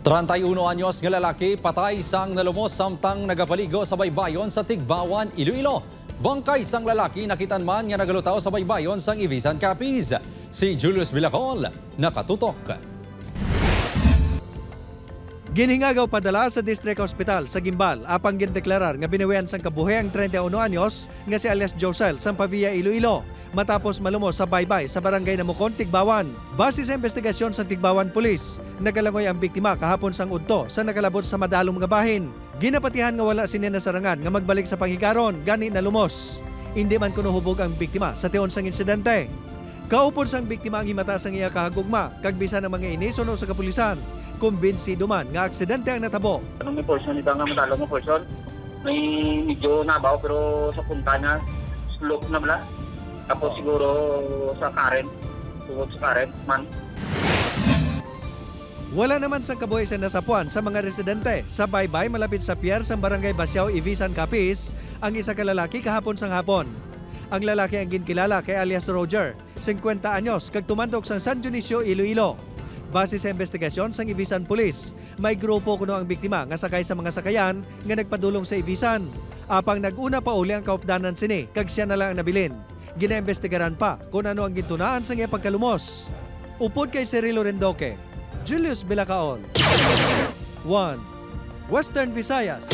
31 anyos nga lalaki patay sang nalumos samtang nagapaligo sa baybayon sa Tigbawan, Iloilo. Bangkay sang lalaki nakitan man nga nagalutaw sa baybayon sang Ivisan Capiz. Si Julius Bilacol nakatutok. Ginhingagaw padala sa District Hospital sa Gimbal apang gindeklarar nga binawian sang kabuhi ang 31 anyos nga si alias Josel sang Pavia, Iloilo matapos malumos sa baybay sa barangay Namukon, Tigbawan. Base sa investigasyon sa Tigbawan Police, nagalangoy ang biktima kahapon sang udto sa nakalabot sa madalom nga bahin. Ginapatihan nga wala sinin nasarangan nga magbalik sa panghigaron gani na lumos. Hindi man kuno hubog ang biktima sa tiyon sang insidente. Kaupod sang biktima ang himata sang iya kahagugma kag bisan ang mga ini suno sa kapulisan. Kumbinsido man nga aksidente ang natabo. Anong may portion ito nga madalo ng portion? May medyo nabaw pero sa punta niya slope na bala. Tapos siguro sa Karen, tungkol sa Karen man. Wala naman sa kabuhi sa nasapuan sa mga residente. Sa baybay malapit sa pier sa barangay Basiao, Ivisan Capiz, ang isa ka lalaki kahapon sang hapon. Ang lalaki ang ginkilala kay alias Roger, 50 anyos, kag tumandok sa San Dionisio, Iloilo. Base sa investigasyon sang Ivisan Police, may grupo kuno ang biktima nga sakay sa mga sakayan nga nagpadulong sa Ivisan. Apang naguna pa uli ang kaupdanan sini, kag siya na lang ang nabilin. Ginaimbestigaran pa kung ano ang gintunaan sa iya pagkalumos. Upod kay Cirilo Rendoque, Julius Bilacol. 1. Western Visayas.